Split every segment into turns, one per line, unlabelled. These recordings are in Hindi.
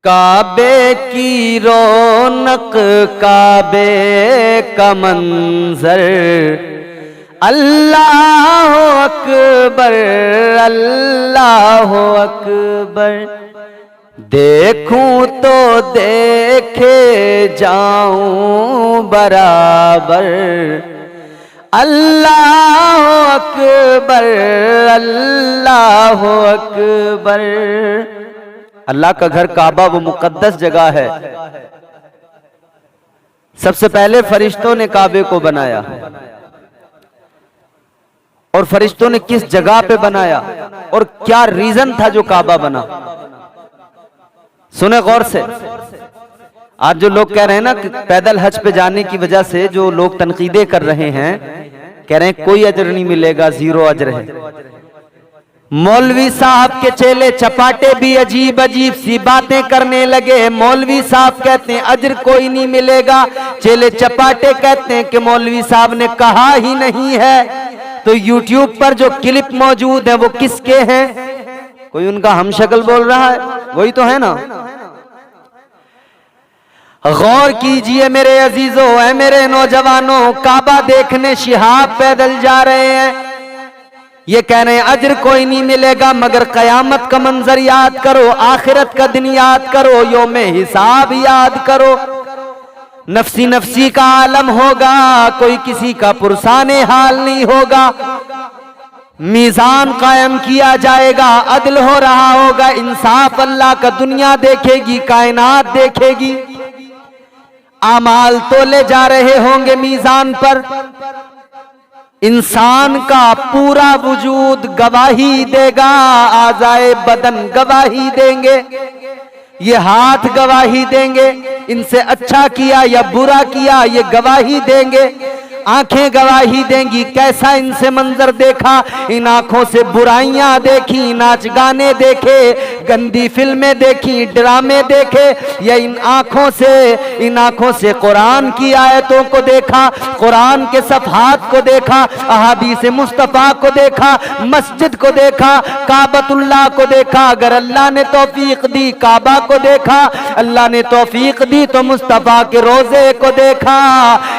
काबे की रौनक, काबे का मंजर, अल्लाह अकबर, अल्लाह अकबर। देखूं तो देखे जाऊं बराबर, अल्लाह अकबर, अल्लाह अकबर। अल्लाह का घर काबा वो मुकद्दस जगह है। सबसे पहले फरिश्तों ने काबे को बनाया, और फरिश्तों ने किस जगह पे बनाया और क्या रीजन था जो काबा बना, सुने गौर से। आज जो लोग कह रहे हैं ना कि पैदल हज पे जाने की वजह से जो लोग तनकीदे कर रहे हैं, कह रहे हैं कोई अजर नहीं मिलेगा, जीरो अजर है। मौलवी साहब के चेले चपाटे भी अजीब अजीब सी बातें करने लगे। मौलवी साहब कहते हैं अजर कोई नहीं मिलेगा, चेले चपाटे कहते हैं कि मौलवी साहब ने कहा ही नहीं है। तो यूट्यूब पर जो क्लिप मौजूद है वो किसके हैं? कोई उनका हमशक्ल बोल रहा है, वही तो है ना। गौर कीजिए मेरे अजीजों, ऐ मेरे नौजवानों, काबा देखने शिहाब पैदल जा रहे हैं। ये कह रहे हैं अजर कोई नहीं मिलेगा, मगर कयामत का मंजर याद करो, आखिरत का दिन याद करो, योमे हिसाब याद करो। नफसी नफसी का आलम होगा, कोई किसी का पुरसाने हाल नहीं होगा। मीजान कायम किया जाएगा, अदल हो रहा होगा, इंसाफ अल्लाह का दुनिया देखेगी, कायनात देखेगी। आमाल तोले जा रहे होंगे मीजान पर। इंसान का पूरा वजूद गवाही देगा, आज़ाए बदन गवाही देंगे, ये हाथ गवाही देंगे, इनसे अच्छा किया या बुरा किया ये गवाही देंगे। आंखें गवाही देंगी कैसा इनसे मंजर देखा, इन आंखों से बुराइयां देखी, नाच गाने देखे, गंदी फिल्में देखी, ड्रामे देखे, या इन आंखों से कुरान की आयतों को देखा, कुरान के सफ़हात को देखा, अहादीस मुस्तफ़ा को देखा, मस्जिद को देखा, काबतुल्लाह को देखा। अगर अल्लाह ने तौफीक दी काबा को देखा, अल्लाह ने तौफीक दी तो मुस्तफ़ा के रोजे को देखा।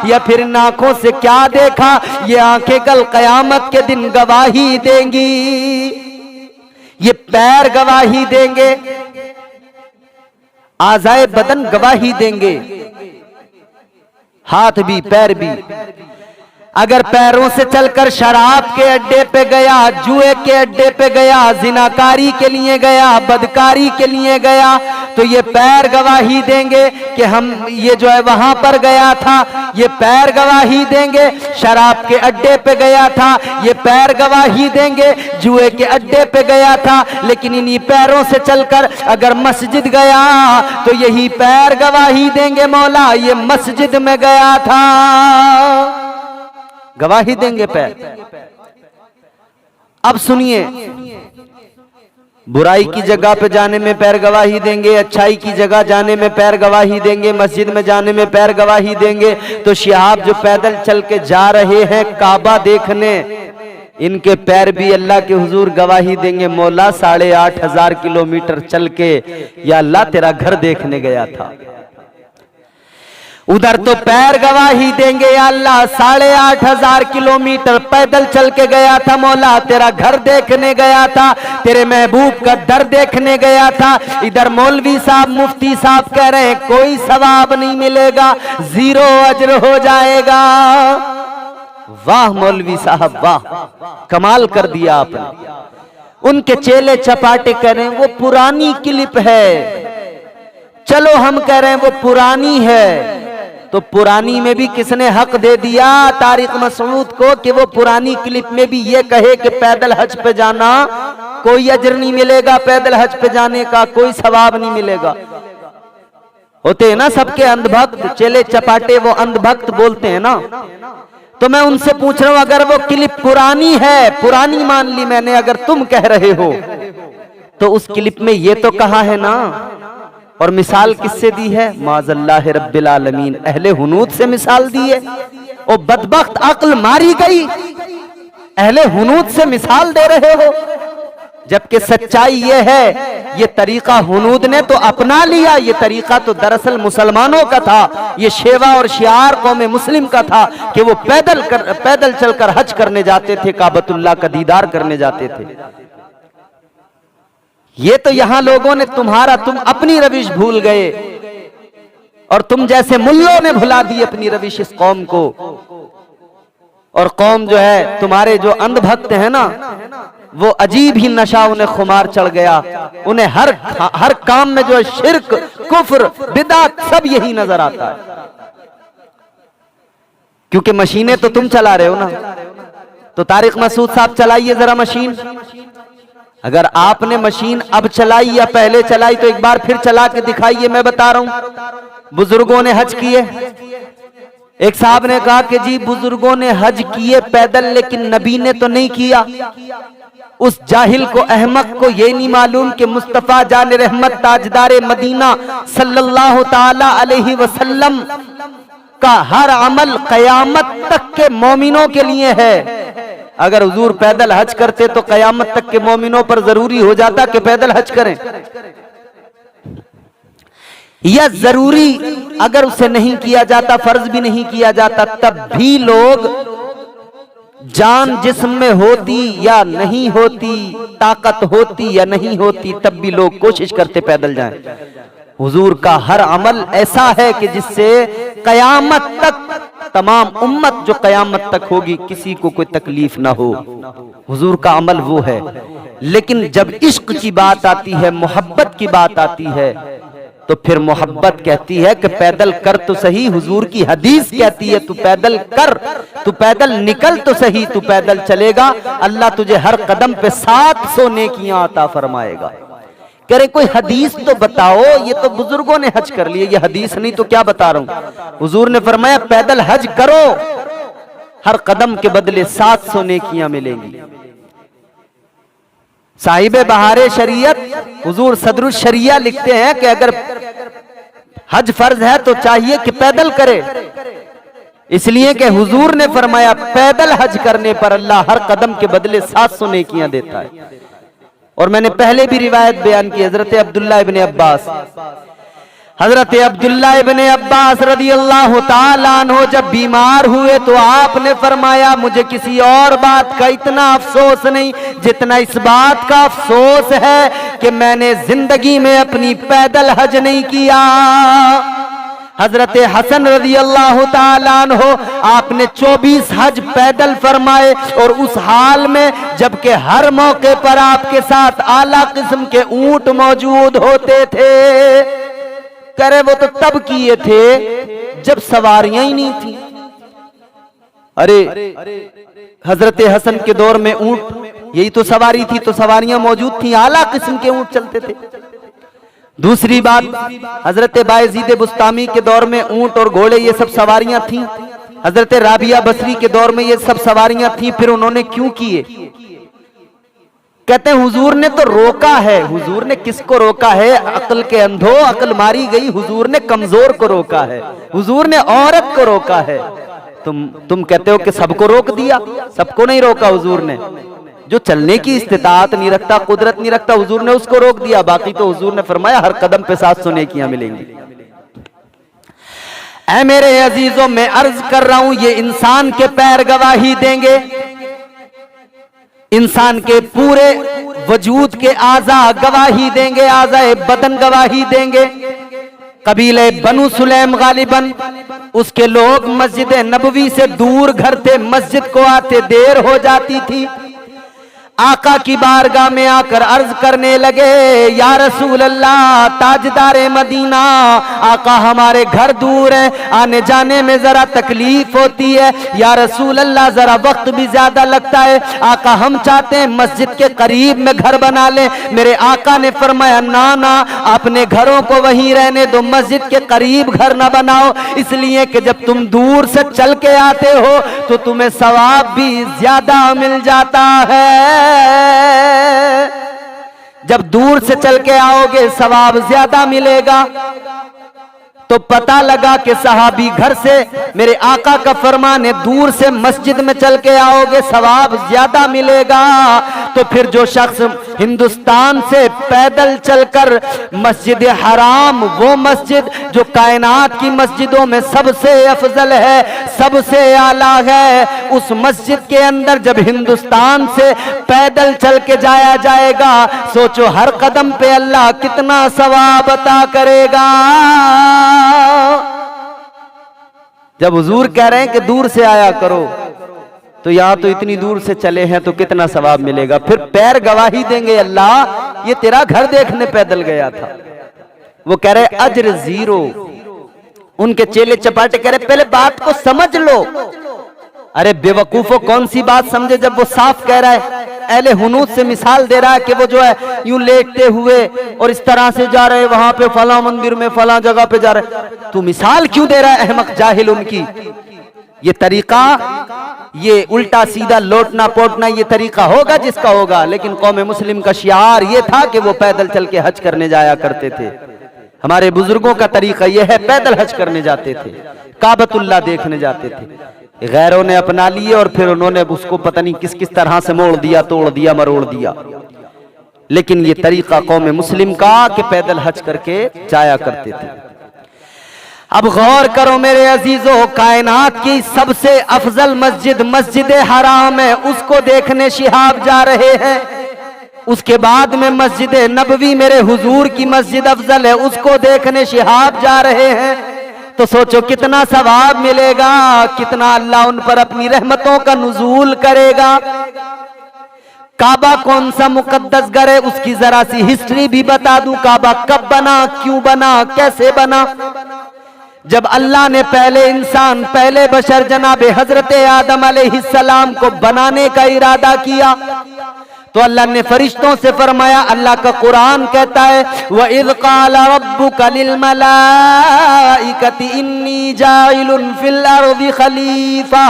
या फिर इन आंखों से क्या देखा, ये आंखें कल कयामत के दिन गवाही देंगी, ये पैर गवाही देंगे, आज़ाए बदन गवाही देंगे, हाथ भी पैर भी। अगर पैरों से चलकर शराब के अड्डे पे गया, जुए के अड्डे पे गया, जिनाकारी के लिए गया, बदकारी के लिए गया, तो ये पैर गवाही देंगे कि हम ये जो है वहां पर गया था, ये पैर गवाही देंगे। शराब के अड्डे पे गया था, ये पैर गवाही देंगे। जुए के अड्डे पे गया था, लेकिन इन्हीं पैरों से चलकर अगर मस्जिद गया तो यही पैर गवाही देंगे, मौला ये मस्जिद में गया था, गवाही देंगे पैर। अब सुनिए, बुराई की जगह पे जाने में पैर गवाही देंगे, अच्छाई की जगह जाने में पैर गवाही देंगे, मस्जिद में जाने में पैर गवाही देंगे। तो शिहाब जो पैदल चल के जा रहे हैं काबा देखने, इनके पैर भी अल्लाह के हुजूर गवाही देंगे, मौला 8,500 किलोमीटर चल के या अल्लाह तेरा घर देखने गया था। उधर तो पैर गवाही देंगे, या अल्लाह 8,500 किलोमीटर पैदल चल के गया था, मौला तेरा घर देखने गया था, तेरे महबूब का दर देखने गया था। इधर मौलवी साहब मुफ्ती साहब कह रहे हैं कोई सवाब नहीं मिलेगा, जीरो अजर हो जाएगा। वाह मौलवी साहब वाह, कमाल कर दिया आपने। उनके चेले चपाटे कह रहे हैं वो पुरानी क्लिप है। चलो हम कह रहे हैं वो पुरानी है, तो पुरानी में भी किसने हक दे दिया तारिक मसऊद को कि वो पुरानी क्लिप में भी ये कहे कि पैदल हज पे जाना कोई अजर नहीं मिलेगा, पैदल हज पे जाने का कोई सवाब नहीं मिलेगा। होते हैं ना सबके अंधभक्त, चेले चपाटे वो अंधभक्त बोलते हैं ना। तो मैं उनसे पूछ रहा हूं, अगर वो क्लिप पुरानी है, पुरानी मान ली मैंने, अगर तुम कह रहे हो तो उस क्लिप में ये तो कहा है ना, और मिसाल किससे दी है? माज़ल्लाह रब्बिल आलमीन, अहले हुनूद से मिसाल दी है। ओ बदबख्त अक्ल मारी गई, अहले हुनूद से मिसाल दे रहे हो। जबकि सच्चाई ये है, ये तरीका हुनूद ने तो अपना लिया, ये तरीका तो दरअसल मुसलमानों का था। ये शेवा और शियार कौम मुस्लिम का था कि वो पैदल चलकर हज करने जाते थे, काबतुल्लाह का दीदार करने जाते थे। ये तो यहां लोगों ने तुम अपनी रविश भूल गए और तुम जैसे मुल्लों ने भुला दी अपनी रविश इस कौम को। और कौम जो है तुम्हारे जो अंधभक्त है ना, वो अजीब ही नशा उन्हें खुमार चढ़ गया। उन्हें हर काम में जो है शिर्क, कुफ्र, बिदात सब यही नजर आता है। क्योंकि मशीनें तो तुम चला रहे हो ना, तो तारिक मसूद साहब चलाइए जरा मशीन। अगर आपने मशीन अब चलाई या पहले चलाई तो एक बार फिर चला के दिखाइए। मैं बता रहा हूं, बुजुर्गों ने हज किए। एक साहब ने कहा कि जी बुजुर्गों ने हज किए पैदल, लेकिन नबी ने तो नहीं किया। उस जाहिल को, अहमक को ये नहीं मालूम कि मुस्तफा जान रहमत ताजदारे मदीना सल्लल्लाहु ताला अलैहि वसल्लम का हर अमल कयामत तक के मोमिनों के लिए है। अगर हुजूर पैदल हज करते तो कयामत तक के मोमिनों पर जरूरी हो जाता कि पैदल हज करें, या जरूरी अगर उसे नहीं किया जाता, फर्ज भी नहीं किया जाता, तब भी लोग जान जिस्म में होती या नहीं होती, ताकत होती या नहीं होती, तब भी लोग कोशिश करते पैदल जाएं। हुजूर का हर अमल ऐसा है कि जिससे कयामत तक तमाम उम्मत जो कयामत तक होगी किसी को कोई तकलीफ ना हो। हुजूर का अमल वो है। लेकिन जब इश्क की बात आती है, मोहब्बत की बात आती है, तो फिर मोहब्बत कहती है कि पैदल कर तो सही। हुजूर की हदीस कहती है तू पैदल कर, तू पैदल निकल तो सही, तू पैदल चलेगा अल्लाह तुझे हर कदम पे 700 नेकियां अता फरमाएगा। कह रहे कोई हदीस तो बताओ, ये तो बुजुर्गों ने हज कर लिए, ये हदीस नहीं तो क्या बता रहा हूं। हुजूर ने फरमाया पैदल हज करो, हर कदम के बदले 700 नेकियां मिलेंगी। साहिबे बहारे शरीयत हुजूर सदरुल शरिया लिखते हैं कि अगर हज फर्ज है तो चाहिए कि पैदल करे, इसलिए कि हुजूर ने फरमाया पैदल हज करने पर अल्लाह हर कदम के बदले 700 नेकियां देता है। और मैंने पहले भी रिवायत बयान की, हजरत अब्दुल्ला इब्ने अब्बास, हजरत अब्दुल्ला इब्ने अब्बास रदियल्लाहु ताला अन्हु जब बीमार हुए तो आपने फरमाया मुझे किसी और बात का इतना अफसोस नहीं जितना इस बात का अफसोस है कि मैंने जिंदगी में अपनी पैदल हज नहीं किया। हजरत हसन रदियल्लाहु ताला अन्हु आपने 24 हज पैदल फरमाए, और उस हाल में जबकि हर मौके पर आपके साथ आला किस्म के ऊंट मौजूद होते थे। करे वो तो तब किए थे जब सवारियां ही नहीं थी। अरे हजरत हसन के दौर में ऊंट यही तो सवारी थी, तो सवारियां मौजूद थी, आला किस्म के ऊंट चलते थे। दूसरी बात, हजरत बायजीद बुस्तामी के दौर में ऊंट और घोड़े ये सब सवारियां थी। हजरत राबिया बसरी के दौर में ये सब सवारियां थी, फिर उन्होंने क्यों किए? कहते हैं हुजूर ने तो रोका है। हुजूर ने किसको रोका है? अक्ल के अंधो अक्ल मारी गई। हुजूर ने कमजोर को रोका है, हुजूर ने औरत को रोका है। तुम कहते हो कि सबको रोक दिया, सबको नहीं रोका हुजूर ने। जो चलने की इस्तिताअत नहीं रखता, कुदरत नहीं रखता, हुजूर ने उसको रोक दिया। बाकी तो हुजूर ने फरमाया हर कदम पे 700 नेकियां मिलेंगी। ऐ मेरे अजीजों, मैं अर्ज कर रहा हूं ये इंसान के पैर गवाही देंगे, इंसान के पूरे वजूद के आज़ा गवाही देंगे, आज़ाए बदन गवाही देंगे। कबीले बनु सुलैम गालिबन उसके लोग मस्जिद नबवी से दूर घर थे, मस्जिद को आते देर हो जाती थी। आका की बारगाह में आकर अर्ज करने लगे, या रसूल अल्लाह ताजदारे मदीना, आका हमारे घर दूर है, आने जाने में जरा तकलीफ होती है। या रसूल अल्लाह जरा वक्त भी ज्यादा लगता है, आका हम चाहते हैं मस्जिद के करीब में घर बना लें। मेरे आका ने फरमाया ना ना, अपने घरों को वहीं रहने दो, मस्जिद के करीब घर ना बनाओ, इसलिए कि जब तुम दूर से चल के आते हो तो तुम्हें सवाब भी ज्यादा मिल जाता है। जब दूर से चल के आओगे सवाब ज्यादा मिलेगा। तो पता लगा कि सहाबी घर से, मेरे आका का फरमान है दूर से मस्जिद में चल के आओगे सवाब ज्यादा मिलेगा। तो फिर जो शख्स हिंदुस्तान से पैदल चलकर मस्जिद हराम, वो मस्जिद जो कायनात की मस्जिदों में सबसे अफजल है, सबसे आला है, उस मस्जिद के अंदर जब हिंदुस्तान से पैदल चल के जाया जाएगा, सोचो हर कदम पे अल्लाह कितना सवाब अता करेगा। जब हुजूर कह रहे हैं कि दूर से आया करो, तो यहां तो इतनी दूर से चले हैं तो कितना सवाब मिलेगा। फिर पैर गवाही देंगे, अल्लाह ये तेरा घर देखने पैदल गया था। वो कह रहे अज्र जीरो। उनके चेले चपाटे कह रहे पहले बात को समझ लो। अरे बेवकूफो, कौन सी बात समझे जब वो साफ कह रहा है, अहले हुनूद से मिसाल दे रहा है कि वो जो है यूं लेटते हुए और इस तरह से जा रहे, वहां पे फला मंदिर में फला जगह पे जा रहे। तू मिसाल क्यों दे रहा है अहमक जाहिल उनकी? ये तरीका, ये उल्टा सीधा लोटना पोटना, ये तरीका होगा जिसका होगा, लेकिन कौम मुस्लिम का शियार ये था कि वो पैदल चल के हज करने जाया करते थे। हमारे बुजुर्गों का तरीका ये है, पैदल हज करने जाते थे, काबतुल्लाह देखने जाते थे। गैरों ने अपना लिए और फिर उन्होंने उसको पता नहीं किस किस तरह से मोड़ दिया, तोड़ दिया, मरोड़ दिया। लेकिन ये तरीका कौम मुस्लिम का कि पैदल हज करके जाया करते थे। अब गौर करो मेरे अजीजों, कायनात की सबसे अफजल मस्जिद मस्जिद हराम है, उसको देखने शिहाब जा रहे हैं। उसके बाद में मस्जिद नबवी मेरे हुजूर की मस्जिद अफजल है, उसको देखने शिहाब जा रहे हैं। तो सोचो कितना सवाब मिलेगा, कितना अल्लाह उन पर अपनी रहमतों का नुज़ूल करेगा। काबा कौन सा मुकद्दस घर है, उसकी जरा सी हिस्ट्री भी बता दूं। काबा कब बना, क्यों बना, कैसे बना? जब अल्लाह ने पहले इंसान, पहले बशर जनाब हजरत आदम अलैहिस्सलाम को बनाने का इरादा किया, तो अल्लाह ने फरिश्तों से फरमाया, अल्लाह का कुरान कहता है, व इज़ क़ाला रब्बुका लिल मलाइकति इन्नी जाइलुन फिल अर्दि खलीफा।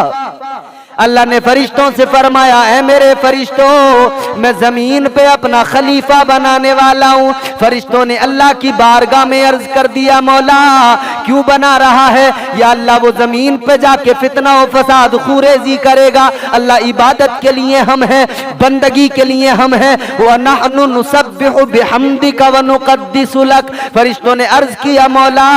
अल्लाह ने फरिश्तों से फरमाया, ऐ मेरे फरिश्तों, मैं जमीन पे अपना खलीफा बनाने वाला हूँ। फरिश्तों ने अल्लाह की बारगाह में अर्ज कर दिया, मौला क्यों बना रहा है? या अल्लाह वो जमीन पे जाके फितना और फसाद खूरेजी करेगा। अल्लाह इबादत के लिए हम हैं, बंदगी के लिए हम हैं। व नहनु नुसब्बिहु बिहम्दिका व नुक़द्दिसु लक। फरिश्तों ने अर्ज किया, मौला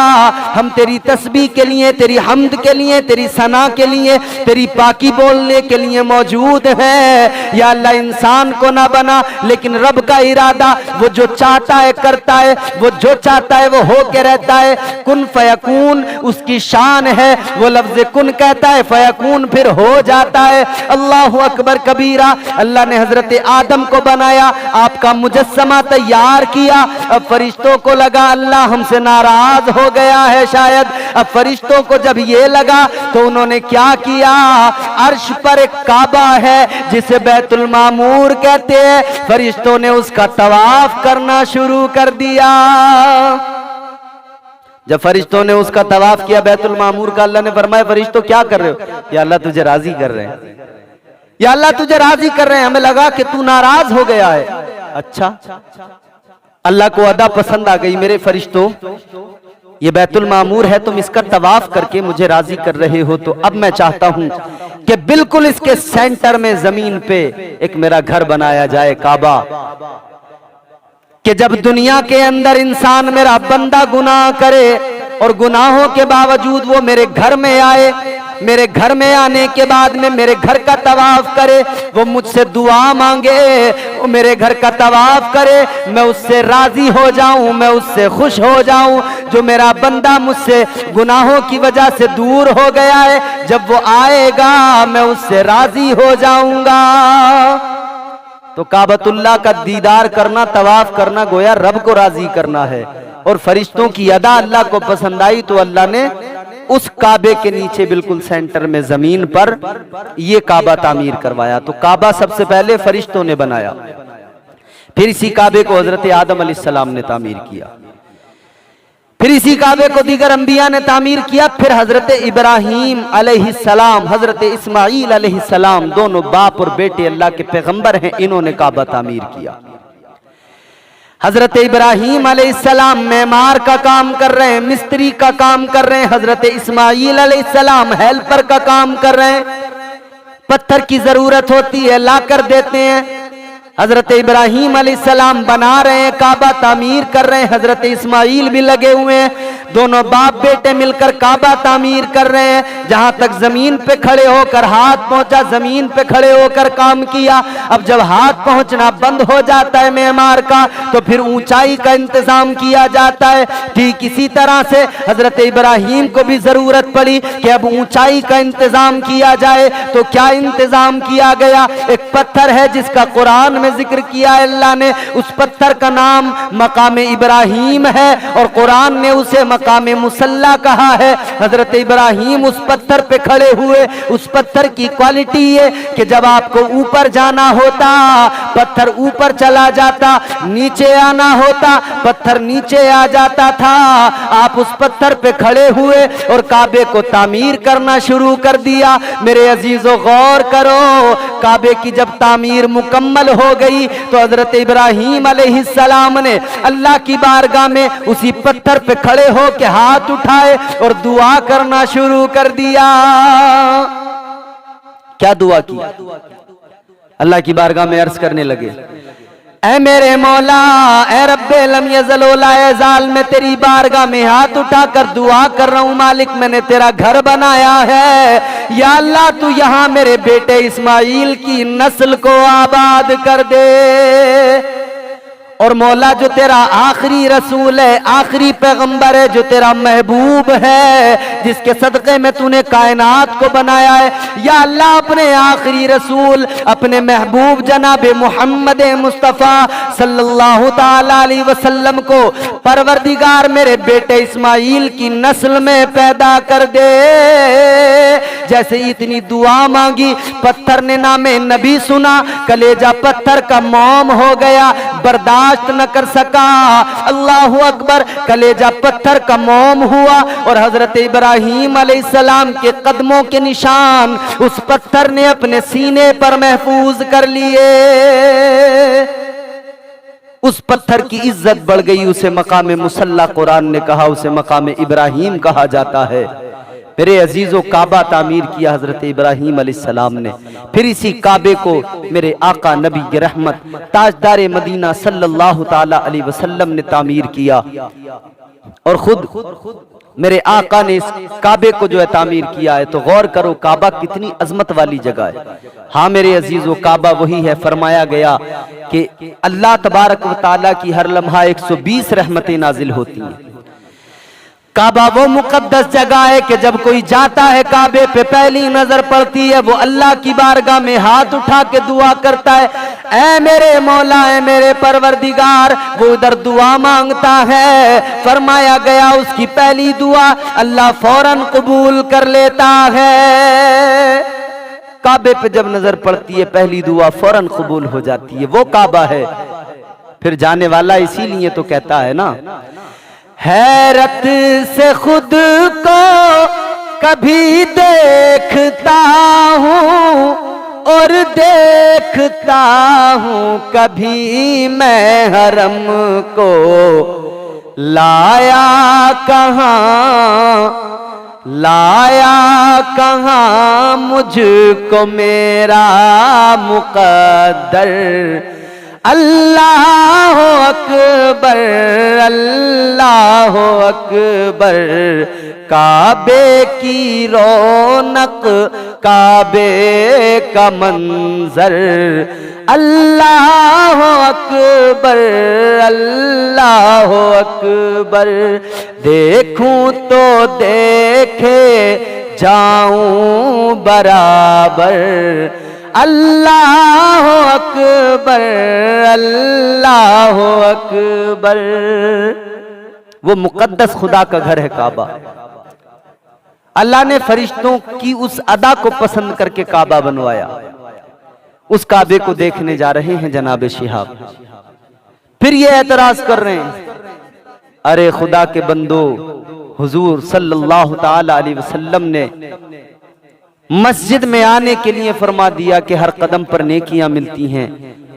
हम तेरी तस्बीह के लिए, तेरी हम्द के लिए, तेरी सना के लिए, तेरी पाकी बोलने के लिए मौजूद है। या अल्लाह इंसान को ना बना, लेकिन रब का इरादा, वो जो चाहता है करता है, वो जो चाहता है वो हो के रहता है। कुन फयकून उसकी शान है, वो लफ्ज कुन कहता है, फयकून फिर हो जाता है। अल्लाहु अकबर कबीरा। अल्लाह ने हजरत आदम को बनाया, आपका मुजस्समा तैयार किया। अब फरिश्तों को लगा अल्लाह हमसे नाराज हो गया है शायद। अब फरिश्तों को जब ये लगा तो उन्होंने क्या किया, अर्श पर एक काबा है जिसे बैतुल मामूर कहते हैं, फरिश्तों ने उसका तवाफ करना शुरू कर दिया। जब फरिश्तों ने उसका तवाफ किया बैतुल मामूर का, अल्लाह ने फरमाया, फरिश्तों क्या कर रहे हो? या अल्लाह तुझे राजी कर रहे हैं, या अल्लाह तुझे राजी कर रहे हैं, हमें लगा कि तू नाराज हो गया है। अच्छा, अल्लाह को अदा पसंद आ गई। मेरे फरिश्तों, ये बैतुल मामूर है, तुम इसका तवाफ करके मुझे राजी कर रहे हो, तो अब मैं चाहता हूं कि बिल्कुल इसके सेंटर में जमीन पे एक मेरा घर बनाया जाए, काबा। कि जब दुनिया के अंदर इंसान, मेरा बंदा गुनाह करे और गुनाहों के बावजूद वो मेरे घर में आए, मेरे घर में आने के बाद में मेरे घर का तवाफ करे, वो मुझसे दुआ मांगे, वो मेरे घर का तवाफ करे, मैं उससे राजी हो जाऊं, मैं उससे खुश हो जाऊं। जो मेरा बंदा मुझसे गुनाहों की वजह से दूर हो गया है, जब वो आएगा मैं उससे राजी हो जाऊंगा। तो काबतुल्लाह का दीदार करना, तवाफ करना, गोया रब को राजी करना है। और फरिश्तों की अदा अल्लाह को पसंद आई, तो अल्लाह ने उस काबे के नीचे बिल्कुल सेंटर में जमीन पर ये काबा तामीर करवाया। तो काबा सबसे पहले फरिश्तों ने बनाया, फिर इसी काबे को हजरत आदम अलैहिस्सलाम ने तामीर किया, फिर इसी काबे को दीगर अंबिया ने तामीर किया, फिर हजरत इब्राहीम अलैहिस्सलाम, हजरत इस्माईल अलैहिस्सलाम, दोनों बाप और बेटे अल्लाह के पैगंबर हैं, इन्होंने काबा तामीर किया। हजरत इब्राहीम अलैहिस्सलाम मेमार का काम कर रहे हैं, मिस्त्री का काम कर रहे हैं। हजरत इस्माईल अलैहिस्सलाम हेल्पर का काम कर रहे हैं। पत्थर की जरूरत होती है, ला कर देते हैं। हजरत इब्राहीम अलैहिस्सलाम बना रहे हैं, काबा तामीर कर रहे हैं, हजरत इस्माइल भी लगे हुए हैं, दोनों बाप बेटे मिलकर काबा तामीर कर रहे हैं। जहां तक जमीन पे खड़े होकर हाथ पहुंचा, जमीन पे खड़े होकर काम किया। अब जब हाथ पहुंचना बंद हो जाता है मेमार का, तो फिर ऊंचाई का इंतजाम किया जाता है। ठीक इसी तरह से हजरत इब्राहीम को भी जरूरत पड़ी कि अब ऊंचाई का इंतजाम किया जाए। तो क्या इंतजाम किया गया? एक पत्थर है जिसका कुरान में जिक्र किया है अल्लाह ने, उस पत्थर का नाम मकाम इब्राहीम है और कुरान ने उसे मकाम मुसल्ला कहा है। हजरत इब्राहीम उस पत्थर पे खड़े हुए। उस पत्थर की क्वालिटी ये कि जब आपको ऊपर जाना होता पत्थर ऊपर चला जाता, नीचे आना होता पत्थर नीचे आ जाता था। आप उस पत्थर पे खड़े हुए और काबे को तामीर करना शुरू कर दिया। मेरे अजीजों गौर करो, काबे की जब तामीर मुकम्मल हो गई तो हजरत इब्राहीम अलैहिस्सलाम ने अल्लाह की बारगाह में उसी पत्थर पे खड़े हो के हाथ उठाए और दुआ करना शुरू कर दिया। क्या दुआ की? अल्लाह की बारगाह में अर्ज करने लगे, ऐ मेरे मौला, ऐ रब्बे लम यज़ल व ला यज़ाल, मैं तेरी बारगाह में हाथ उठाकर दुआ कर रहा हूँ। मालिक, मैंने तेरा घर बनाया है, या अल्लाह तू यहाँ मेरे बेटे इस्माइल की नस्ल को आबाद कर दे। और मौला, जो तेरा आखिरी रसूल है, आखिरी पैगंबर है, जो तेरा महबूब है, जिसके सदक़े में तूने कायनात को बनाया है, या अल्लाह अपने आखिरी रसूल अपने महबूब जनाब मोहम्मद मुस्तफ़ा सल्लल्लाहु ताला अलैहि वसल्लम को परवरदिगार मेरे बेटे इस्माइल की नस्ल में पैदा कर दे। जैसे इतनी दुआ मांगी, पत्थर ने नामे नबी सुना, कलेजा पत्थर का मौम हो गया, बर्दाश्त न कर सका। अल्लाहु अकबर, कलेजा पत्थर का मौम हुआ और हजरत इब्राहीम अलैहिस्सलाम के कदमों के निशान उस पत्थर ने अपने सीने पर महफूज कर लिए। उस पत्थर की इज्जत बढ़ गई, उसे मकाम मुसल्ला कुरान ने कहा, उसे मकाम इब्राहीम कहा जाता है। मेरे अजीजों, काबा तामीर किया हजरत इब्राहीम अलैहिस्सलाम ने। फिर इसी काबे को मेरे आका नबी रहमत ताजदार मदीना सल्लल्लाहु ताला अलैहि वसल्लम ने तामीर किया और खुद मेरे आका ने इस काबे को जो है तामीर किया है। तो गौर करो, काबा कितनी अजमत वाली जगह है। हाँ मेरे अजीजों, काबा वही है, फरमाया गया कि अल्लाह तबारक व ताला की हर लम्हा 120 रहमतें नाजिल होती हैं। काबा वो मुकद्दस जगह है कि जब कोई जाता है काबे पे पहली नजर पड़ती है, वो अल्लाह की बारगाह में हाथ उठा के दुआ करता है, ऐ मेरे मौला, ऐ मेरे परवरदिगार। वो उधर दुआ मांगता है, फरमाया गया उसकी पहली दुआ अल्लाह फौरन कबूल कर लेता है। काबे पे जब नजर पड़ती है पहली दुआ फौरन कबूल हो जाती है। वो काबा है। फिर जाने वाला इसीलिए तो कहता है ना, हैरत से खुद को कभी देखता हूँ और देखता हूँ कभी मैं हरम को, लाया कहाँ मुझको मेरा मुकद्दर। अल्लाह अकबर, अल्लाह अकबर, काबे की रौनक, काबे का मंजर। अल्लाह अकबर, अल्लाह अकबर, देखूं तो देखे जाऊं बराबर। अल्लाह अकबर, अल्लाह अकबर। वो मुकद्दस खुदा का घर है काबा। अल्लाह ने फरिश्तों की उस अदा को पसंद करके काबा बनवाया। उस काबे को देखने जा रहे हैं जनाब शिहाब। फिर ये एतराज कर रहे हैं, अरे खुदा के बंदो, हुजूर सल्लल्लाहु ताला अलैहि वसल्लम ने मस्जिद में आने के लिए फरमा दिया कि हर कदम पर नेकियां मिलती हैं,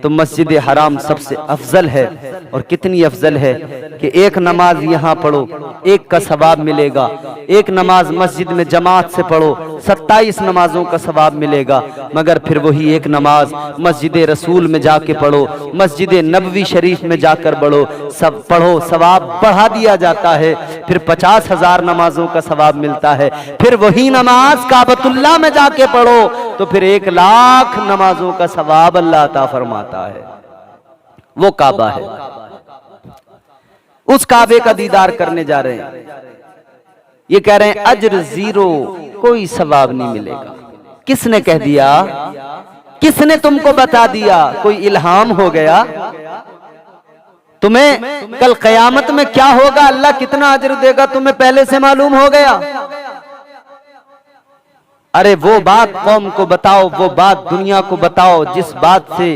तो मस्जिद हराम सबसे अफजल है। और कितनी अफजल है कि एक नमाज यहाँ पढ़ो, एक का सवाब मिलेगा। एक नमाज मस्जिद में जमात से पढ़ो, 27 नमाजों का सवाब मिलेगा। मगर फिर वही एक नमाज मस्जिद रसूल में जाके पढ़ो, मस्जिद नबवी शरीफ में जाकर पढ़ो, सवाब बढ़ा दिया जाता है। फिर 50,000 नमाजों का सवाब मिलता है। फिर वही नमाज काबतुल्लाह में जाके पढ़ो तो फिर 1,00,000 नमाजों का सवाब अल्लाह अता फरमाता है। वो काबा है, उस काबे का दीदार करने जा रहे हैं। ये कह रहे हैं अज्र जीरो, कोई सवाब नहीं मिलेगा। किसने कह दिया? किसने तुमको बता दिया? कोई इल्हाम हो गया तुम्हें? कल कयामत में क्या होगा, अल्लाह कितना अज्र देगा, तुम्हें पहले से मालूम हो गया? अरे वो बात कौम को बताओ, वो बात दुनिया को बताओ जिस बात से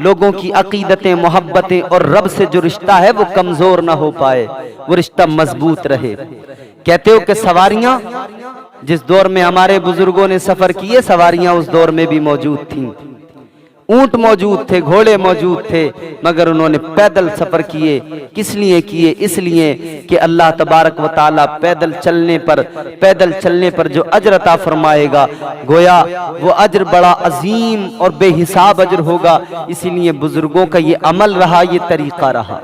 लोगों की अकीदतें, मोहब्बतें और रब से जो रिश्ता है वो कमजोर ना हो पाए, वो रिश्ता मजबूत रहे। कहते हो कि सवारियां, जिस दौर में हमारे बुजुर्गों ने सफर किए, सवारियां उस दौर में भी मौजूद थीं। ऊंट मौजूद थे, घोड़े मौजूद थे, मगर उन्होंने पैदल सफर किए। किस लिए किए? इसलिए कि अल्लाह तबारक व ताला पैदल चलने पर जो अज्र अता फरमाएगा, गोया वो अज्र बड़ा अजीम और बेहिसाब अज्र होगा। इसीलिए बुजुर्गों का ये अमल रहा, ये तरीका रहा।